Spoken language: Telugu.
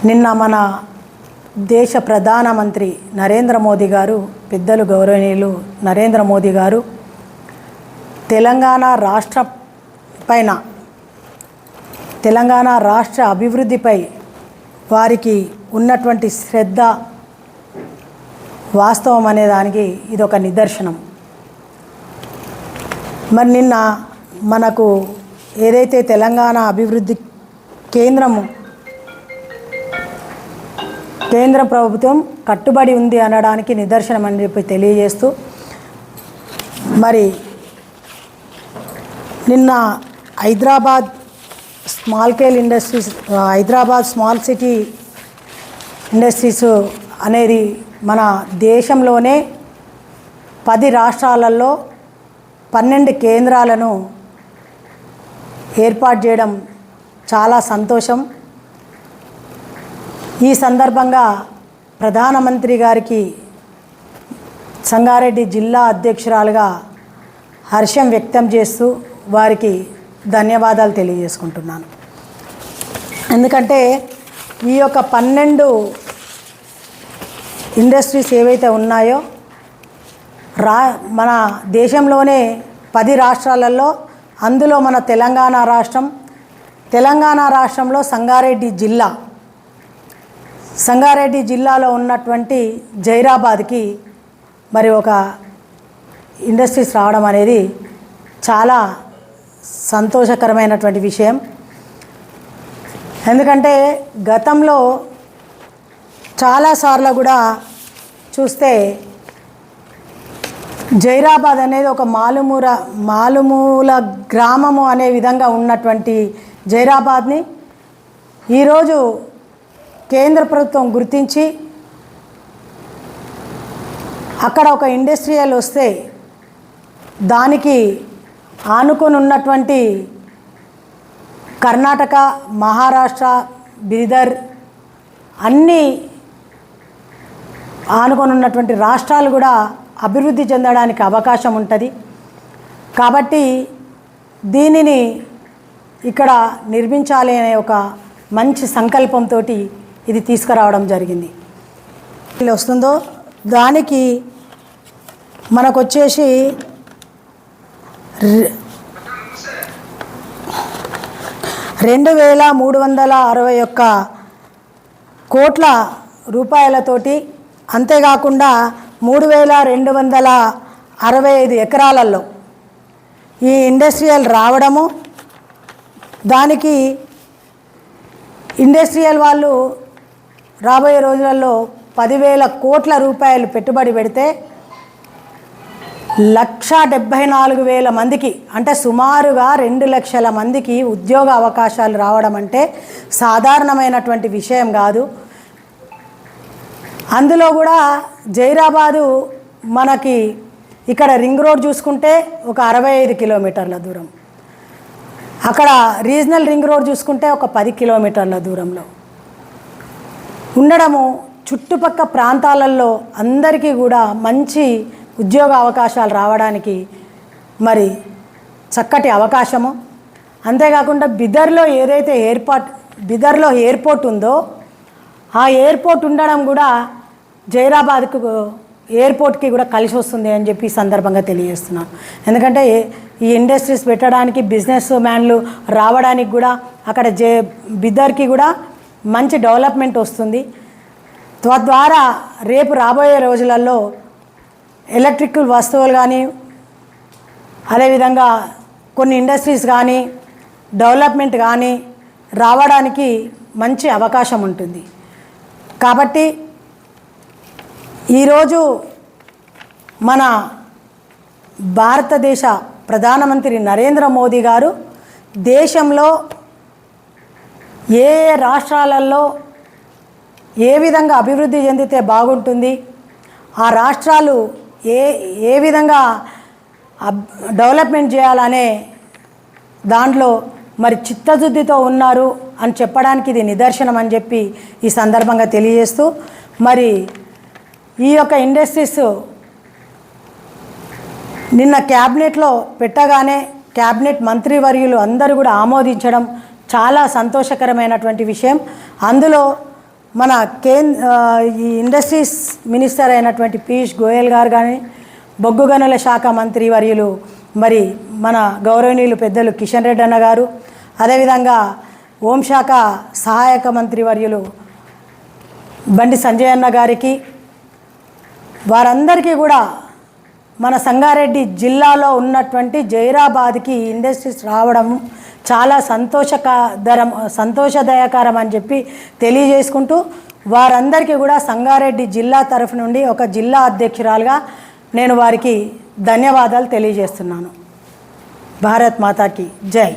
నిన్న మన దేశ ప్రధానమంత్రి నరేంద్ర మోదీ గారు, పెద్దలు గౌరవనీయులు నరేంద్ర మోదీ గారు తెలంగాణ రాష్ట్ర అభివృద్ధిపై వారికి ఉన్నటువంటి శ్రద్ధ వాస్తవం అనే దానికి ఇదొక నిదర్శనం. మరి నిన్న మనకు ఏదైతే తెలంగాణ అభివృద్ధి కేంద్ర ప్రభుత్వం కట్టుబడి ఉంది అనడానికి నిదర్శనం అని చెప్పి తెలియజేస్తూ, మరి నిన్న హైదరాబాద్ స్మాల్ సిటీ ఇండస్ట్రీస్ అనేది మన దేశంలోనే 10 రాష్ట్రాలలో 12 కేంద్రాలను ఏర్పాటు చేయడం చాలా సంతోషం. ఈ సందర్భంగా ప్రధానమంత్రి గారికి సంగారెడ్డి జిల్లా అధ్యక్షురాలుగా హర్షం వ్యక్తం చేస్తూ వారికి ధన్యవాదాలు తెలియజేసుకుంటున్నాను. ఎందుకంటే ఈ యొక్క 12 ఇండస్ట్రీస్ ఏవైతే ఉన్నాయో మన దేశంలోనే 10 రాష్ట్రాలలో, అందులో మన తెలంగాణ రాష్ట్రంలో సంగారెడ్డి జిల్లాలో ఉన్నటువంటి జైరాబాద్కి మరి ఒక ఇండస్ట్రీస్ రావడం అనేది చాలా సంతోషకరమైనటువంటి విషయం. ఎందుకంటే గతంలో చాలాసార్లు కూడా చూస్తే జైరాబాద్ అనేది ఒక మాలుమూల గ్రామము అనే విధంగా ఉన్నటువంటి జైరాబాద్ని ఈరోజు కేంద్ర ప్రభుత్వం గుర్తించి అక్కడ ఒక ఇండస్ట్రియల్ వస్తే దానికి ఆనుకొని ఉన్నటువంటి కర్ణాటక, మహారాష్ట్ర, బీదర్ అన్నీ ఆనుకొని ఉన్నటువంటి రాష్ట్రాలు కూడా అభివృద్ధి చెందడానికి అవకాశం ఉంటుంది. కాబట్టి దీనిని ఇక్కడ నిర్మించాలి అనే ఒక మంచి సంకల్పంతో ఇది తీసుకురావడం జరిగింది. వస్తుందో దానికి మనకు వచ్చేసి 2361 కోట్ల రూపాయలతోటి, అంతేకాకుండా 3265 ఎకరాలలో ఈ ఇండస్ట్రియల్ రావడము, దానికి ఇండస్ట్రియల్ వాళ్ళు రాబోయే రోజులలో 10,000 కోట్ల రూపాయలు పెట్టుబడి పెడితే 1,74,000 మందికి, అంటే సుమారుగా 2 లక్షల మందికి ఉద్యోగ అవకాశాలు రావడం అంటే సాధారణమైనటువంటి విషయం కాదు. అందులో కూడా జైరాబాదు మనకి ఇక్కడ రింగ్ రోడ్ చూసుకుంటే ఒక 65 కిలోమీటర్ల దూరం, అక్కడ రీజనల్ రింగ్ రోడ్ చూసుకుంటే ఒక 10 కిలోమీటర్ల దూరంలో ఉండడము చుట్టుపక్క ప్రాంతాలలో అందరికీ కూడా మంచి ఉద్యోగ అవకాశాలు రావడానికి మరి చక్కటి అవకాశము. అంతేకాకుండా బిదర్లో ఏదైతే బిదర్లో ఎయిర్పోర్ట్ ఉందో ఆ ఎయిర్పోర్ట్ ఉండడం కూడా జైరాబాద్కు ఎయిర్పోర్ట్కి కూడా కలిసి వస్తుంది అని చెప్పి ఈ సందర్భంగా తెలియజేస్తున్నాను. ఎందుకంటే ఈ ఇండస్ట్రీస్ పెట్టడానికి బిజినెస్ మ్యాన్లు రావడానికి కూడా అక్కడ బిదర్కి కూడా మంచి డెవలప్మెంట్ వస్తుంది. తద్వారా రేపు రాబోయే రోజులలో ఎలక్ట్రిక్ వస్తువులు కానీ, అదేవిధంగా కొన్ని ఇండస్ట్రీస్ కానీ, డెవలప్మెంట్ కానీ రావడానికి మంచి అవకాశం ఉంటుంది. కాబట్టి ఈరోజు మన భారతదేశ ప్రధానమంత్రి నరేంద్ర మోదీ గారు దేశంలో ఏ రాష్ట్రాలలో ఏ విధంగా అభివృద్ధి చెందితే బాగుంటుంది, ఆ రాష్ట్రాలు ఏ విధంగా డెవలప్మెంట్ చేయాలనే దాంట్లో మరి చిత్తశుద్ధితో ఉన్నారు అని చెప్పడానికి ఇది నిదర్శనం అని చెప్పి ఈ సందర్భంగా తెలియజేస్తూ, మరి ఈ యొక్క ఇండస్ట్రీస్ నిన్న క్యాబినెట్లో పెట్టగానే క్యాబినెట్ మంత్రివర్యులు అందరూ కూడా ఆమోదించడం చాలా సంతోషకరమైనటువంటి విషయం. అందులో మన ఈ ఇండస్ట్రీస్ మినిస్టర్ అయినటువంటి పీయూష్ గోయల్ గారు కానీ, బొగ్గు గనుల శాఖ మంత్రి వర్యులు మరి మన గౌరవనీయులు పెద్దలు కిషన్ రెడ్డి అన్న గారు, అదేవిధంగా హోంశాఖ సహాయక మంత్రి వర్యులు బండి సంజయ్ అన్న గారికి, వారందరికీ కూడా మన సంగారెడ్డి జిల్లాలో ఉన్నటువంటి జైరాబాద్కి ఇండస్ట్రీస్ రావడం చాలా సంతోషదాయకరం అని చెప్పి తెలియజేసుకుంటూ, వారందరికీ కూడా సంగారెడ్డి జిల్లా తరఫు నుండి ఒక జిల్లా అధ్యక్షురాలుగా నేను వారికి ధన్యవాదాలు తెలియజేస్తున్నాను. భారత్ మాతాకి జై.